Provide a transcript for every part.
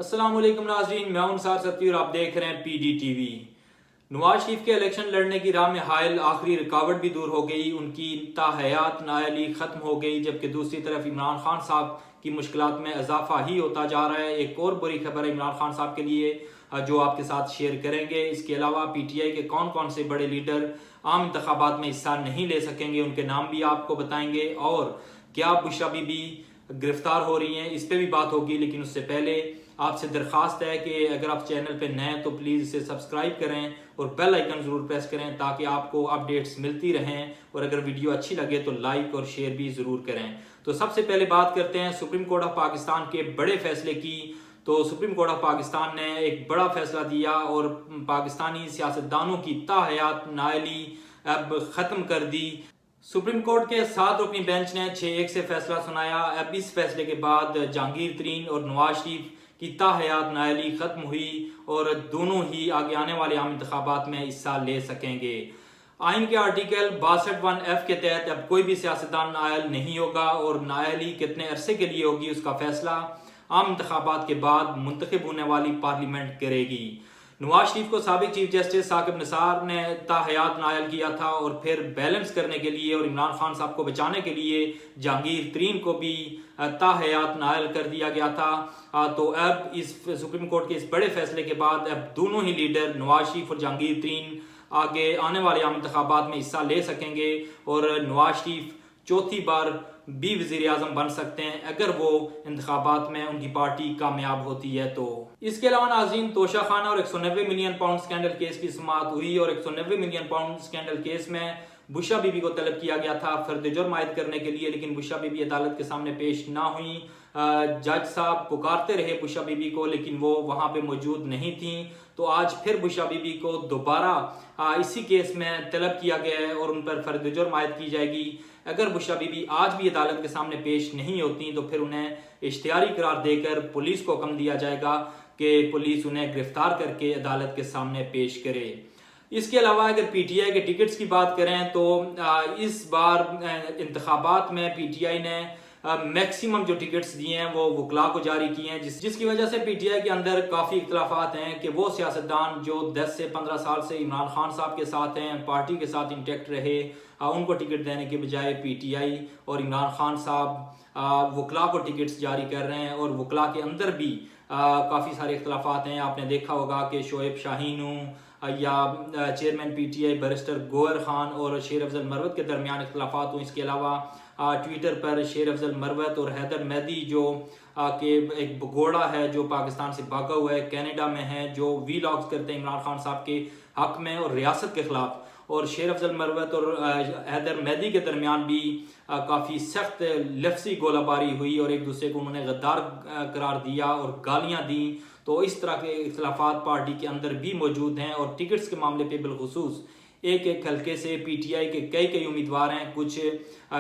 अस्सलाम वालेकुम नाज़रीन, मैं हूं अंसार सत्ती और आप देख रहे हैं PDTV। नवाज शरीफ के इलेक्शन लड़ने की राह में हायल आखिरी रुकावट भी दूर हो गई, उनकी ताहयात नाअहली खत्म हो गई, जबकि दूसरी तरफ इमरान खान साहब की मुश्किलात में इजाफा ही होता जा रहा है। एक और बुरी खबर है इमरान खान साहब के लिए जो आपके साथ शेयर करेंगे। इसके अलावा PTI के कौन कौन से बड़े लीडर आम इंतखाबात में हिस्सा नहीं ले सकेंगे, उनके नाम भी आपको बताएंगे। और क्या बुशरा बीबी गिरफ्तार हो रही हैं, इस पर भी बात होगी। लेकिन उससे पहले आपसे दरख्वास्त है कि अगर आप चैनल पे नए हैं तो प्लीज़ इसे सब्सक्राइब करें और बेल आइकन ज़रूर प्रेस करें ताकि आपको अपडेट्स मिलती रहें। और अगर वीडियो अच्छी लगे तो लाइक और शेयर भी ज़रूर करें। तो सबसे पहले बात करते हैं सुप्रीम कोर्ट ऑफ पाकिस्तान के बड़े फैसले की। तो सुप्रीम कोर्ट ऑफ पाकिस्तान ने एक बड़ा फैसला दिया और पाकिस्तानी सियासतदानों की ताहयात नाअहली अब ख़त्म कर दी। सुप्रीम कोर्ट के 7 रुकनी बेंच ने 6-1 से फैसला सुनाया। अब इस फैसले के बाद जहांगीर तरीन और नवाज शरीफ की ताहयात नाअहली खत्म हुई और दोनों ही आगे आने वाले आम इंतखाबात में हिस्सा ले सकेंगे। आइन के आर्टिकल 62(1)(f) के तहत अब कोई भी सियासतदान नाअहल नहीं होगा और नाअहली कितने अरसे के लिए होगी उसका फैसला आम इंतखाबात के बाद मुंतखब होने वाली पार्लियामेंट करेगी। नवाज शरीफ को साबिक चीफ जस्टिस साकिब निसार ने ताहयात नाअहल किया था और फिर बैलेंस करने के लिए और इमरान खान साहब को बचाने के लिए जहांगीर तरीन को भी ताहयात नाअहल कर दिया गया था। तो अब इस सुप्रीम कोर्ट के इस बड़े फैसले के बाद अब दोनों ही लीडर नवाज शरीफ और जहांगीर तरीन आगे आने वाले आम इंतखाबात में हिस्सा ले सकेंगे और नवाज शरीफ चौथी बार भी वजीर आजम बन सकते हैं अगर वो इंतखाबात में उनकी पार्टी कामयाब होती है। तो इसके अलावा नाज़रीन, तोशा खाना और 190 मिलियन पाउंड स्कैंडल केस की समाअत हुई और 190 मिलियन पाउंड स्कैंडल केस में बुशरा बीबी को तलब किया गया था फर्द जुर्म आयद करने के लिए, लेकिन बुशरा बीबी अदालत के सामने पेश ना हुई। जज साहब पुकारते रहे बुशरा बीबी को, लेकिन वो वहां पे मौजूद नहीं थी। तो आज फिर बुशरा बीबी को दोबारा इसी केस में तलब किया गया है और उन पर फर्द जुर्म आयद की जाएगी। अगर बुशरा बीबी आज भी अदालत के सामने पेश नहीं होती तो फिर उन्हें इश्तिहारी करार देकर पुलिस को हुक्म दिया जाएगा कि पुलिस उन्हें गिरफ्तार करके अदालत के सामने पेश करे। इसके अलावा अगर PTI के टिकट्स की बात करें तो इस बार इंतखाबात में PTI ने मैक्सिमम जो टिकट्स दिए हैं वो वकला को जारी किए हैं, जिसकी वजह से PTI के अंदर काफ़ी इख्तलाफात हैं कि वो सियासतदान जो 10 से 15 साल से इमरान खान साहब के साथ हैं, पार्टी के साथ इंटैक्ट रहे, उनको टिकट देने के बजाय PTI और इमरान खान साहब वकला को टिकट्स जारी कर रहे हैं। और वकला के अंदर भी काफ़ी सारे इख्तलाफात हैं। आपने देखा होगा कि शोएब शाहीन या chairman PTI barrister Gohar Khan और शेर अफजल मरवत के दरमियान इख्तलाफात हुए। इसके अलावा ट्विटर पर शेर अफजल मरवत और हैदर मेहदी जो के एक भगोड़ा है जो पाकिस्तान से भागा हुआ है, कनाडा में है, जो वीलॉग्स करते हैं इमरान खान साहब के हक में और रियासत के खिलाफ, और शेर अफजल मरवत और हैदर मेहदी के दरमियान भी काफ़ी सख्त लफ्ज़ी गोलाबारी हुई और एक दूसरे को उन्होंने गद्दार करार दिया और गालियाँ दी। तो इस तरह के इख्तलाफात पार्टी के अंदर भी मौजूद हैं और टिकट्स के मामले पे बिलखुसूस एक हल्के से PTI के कई उम्मीदवार हैं। कुछ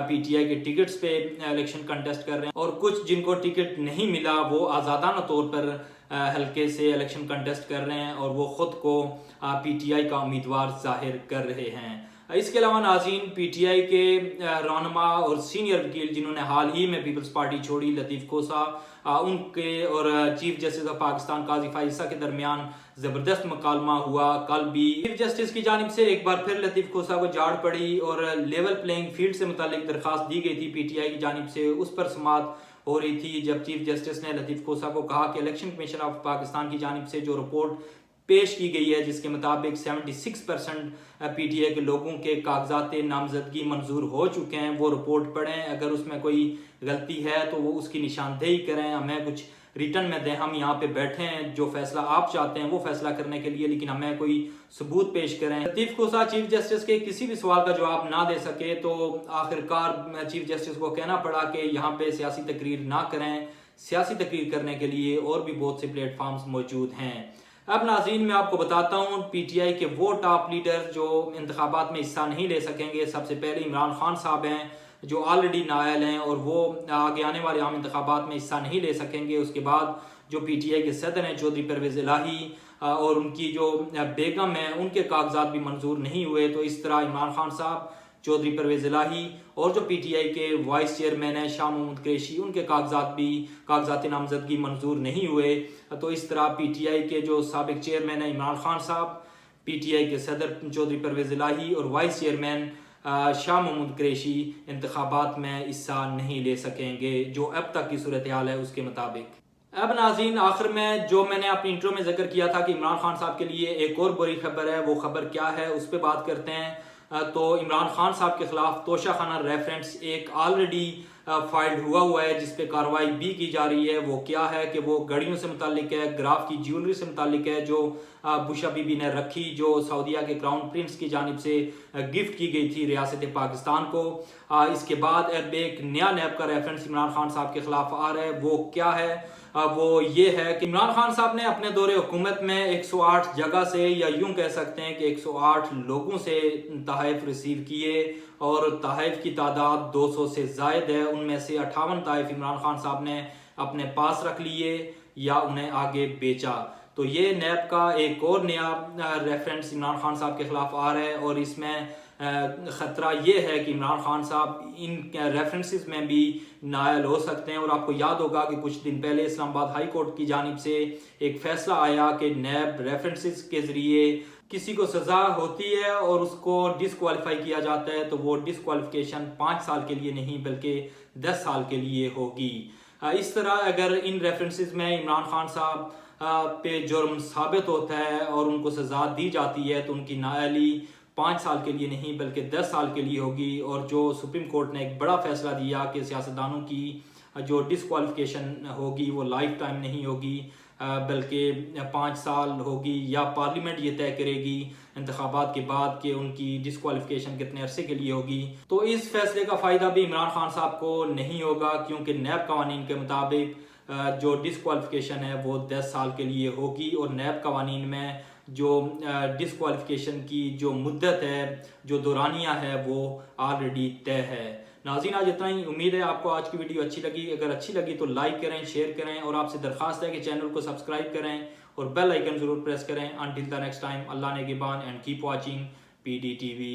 PTI के टिकट्स पे इलेक्शन कंटेस्ट कर रहे हैं और कुछ जिनको टिकट नहीं मिला वो आज़ादाना तौर पर हल्के से इलेक्शन कंटेस्ट कर रहे हैं और वो खुद को PTI का उम्मीदवार जाहिर कर रहे हैं। इसके अलावा नाज़रीन, PTI के रहनुमा और सीनियर वकील जिन्होंने हाल ही में पीपल्स पार्टी छोड़ी, लतीफ़ खोसा, उनके और chief justice of Pakistan Qazi Faiza के दरमियान ज़बरदस्त मुकालमा हुआ। कल भी चीफ जस्टिस की जानिब से एक बार फिर लतीफ़ खोसा को झाड़ पड़ी और लेवल प्लेइंग फील्ड से मुतालिक दरख्वास्त दी गई थी PTI की जानिब से, उस पर समाअत हो रही थी जब चीफ जस्टिस ने लतीफ़ खोसा को कहा कि इलेक्शन कमीशन ऑफ पाकिस्तान की जानिब से जो रिपोर्ट पेश की गई है जिसके मुताबिक 76% PTI के लोगों के कागजात नामजदगी मंजूर हो चुके हैं, वो रिपोर्ट पढ़ें, अगर उसमें कोई गलती है तो वो उसकी निशानदेही करें, हमें कुछ रिटर्न में दें। हम यहाँ पे बैठे हैं जो फैसला आप चाहते हैं वो फैसला करने के लिए, लेकिन हमें कोई सबूत पेश करें। लतीफ़ खोसा चीफ जस्टिस के किसी भी सवाल का जवाब ना दे सके तो आखिरकार चीफ जस्टिस को कहना पड़ा कि यहाँ पे सियासी तकरीर ना करें। सियासी तकरीर करने के लिए और भी बहुत से प्लेटफॉर्म्स मौजूद हैं। अब नाज़रीन, मैं आपको बताता हूँ PTI के वो टॉप लीडर जो इंतखाबात में हिस्सा नहीं ले सकेंगे। सबसे पहले इमरान खान साहब हैं जो ऑलरेडी नाअहल हैं और वो आगे आने वाले आम इंतखाबात में हिस्सा नहीं ले सकेंगे। उसके बाद जो PTI के सदर हैं चौधरी परवेज़ इलाही और उनकी जो बेगम है उनके कागजात भी मंजूर नहीं हुए। तो इस तरह इमरान खान साहब चौधरी परवेज इलाही और जो PTI के वाइस चेयरमैन हैं शाह महमूद कुरैशी, उनके कागजात नामजदगी मंजूर नहीं हुए। तो इस तरह PTI के जो साबिक चेयरमैन हैं इमरान खान साहब, PTI के सदर चौधरी परवेज इलाही और वाइस चेयरमैन शाह महमूद कुरैशी इंतखाबात में हिस्सा नहीं ले सकेंगे, जो अब तक की सूरत हाल है उसके मुताबिक। अब नाज़रीन, आखिर में जो मैंने अपनी इंट्रो में जिक्र किया था कि इमरान खान साहब के लिए एक और बुरी खबर है, वो खबर क्या है उस पर बात करते हैं। तो इमरान खान साहब के खिलाफ तोशाखाना रेफरेंस एक ऑलरेडी फाइल्ड हुआ है जिस पे कार्रवाई भी की जा रही है। वो क्या है कि वो घड़ियों से मुतालिक है, ग्राफ की ज्वेलरी से मुतालिक है जो बुशा बीबी ने रखी, जो सऊदीया के क्राउन प्रिंस की जानिब से गिफ्ट की गई थी रियासत पाकिस्तान को। इसके बाद अब एक नया नैब का रेफरेंस इमरान खान साहब के खिलाफ आ रहा है। वो क्या है? वो ये है कि इमरान खान साहब ने अपने दौरे हुकूमत में 108 जगह से, या यूं कह सकते हैं कि 108 लोगों से तहफ़ रिसीव किए और तहफ़ की तादाद 200 से ज़ायद है। उनमें से 58 तहफ़ इमरान खान साहब ने अपने पास रख लिए या उन्हें आगे बेचा। तो ये नैब का एक और नया रेफरेंस इमरान खान साहब के खिलाफ आ रहा है और इसमें ख़तरा ये है कि इमरान खान साहब इन रेफरेंसेस में भी नायल हो सकते हैं। और आपको याद होगा कि कुछ दिन पहले इस्लामाबाद हाई कोर्ट की जानिब से एक फैसला आया कि नैब रेफरेंसेस के ज़रिए किसी को सज़ा होती है और उसको डिसक्वालीफाई किया जाता है तो वो डिसक्वालिफिकेशन 5 साल के लिए नहीं बल्कि 10 साल के लिए होगी। इस तरह अगर इन रेफरेंसेस में इमरान खान साहब पे जुर्म साबित होता है और उनको सज़ा दी जाती है तो उनकी नाअहली 5 साल के लिए नहीं बल्कि 10 साल के लिए होगी। और जो सुप्रीम कोर्ट ने एक बड़ा फैसला दिया कि सियासतदानों की जो डिसक्वालिफिकेशन होगी वो लाइफ टाइम नहीं होगी बल्कि 5 साल होगी, या पार्लियामेंट ये तय करेगी इंतखाबात के बाद कि उनकी डिसक्वालिफिकेशन कितने अरसे के लिए होगी। तो इस फैसले का फ़ायदा भी इमरान खान साहब को नहीं होगा क्योंकि नैब कवानीन के मुताबिक जो डिसक्वालिफिकेशन है वो 10 साल के लिए होगी और नैब कवानीन में जो डिसक्वालिफिकेशन की जो मुद्दत है, जो दौरानिया है, वो ऑलरेडी तय है। नाज़रीन, आज इतना ही। उम्मीद है आपको आज की वीडियो अच्छी लगी। अगर अच्छी लगी तो लाइक करें, शेयर करें और आपसे दरख्वास्त है कि चैनल को सब्सक्राइब करें और बेल आइकन ज़रूर प्रेस करें। अनटिल द नेक्स्ट टाइम, अल्लाह ने गिबान एंड कीप वॉचिंग PDTV।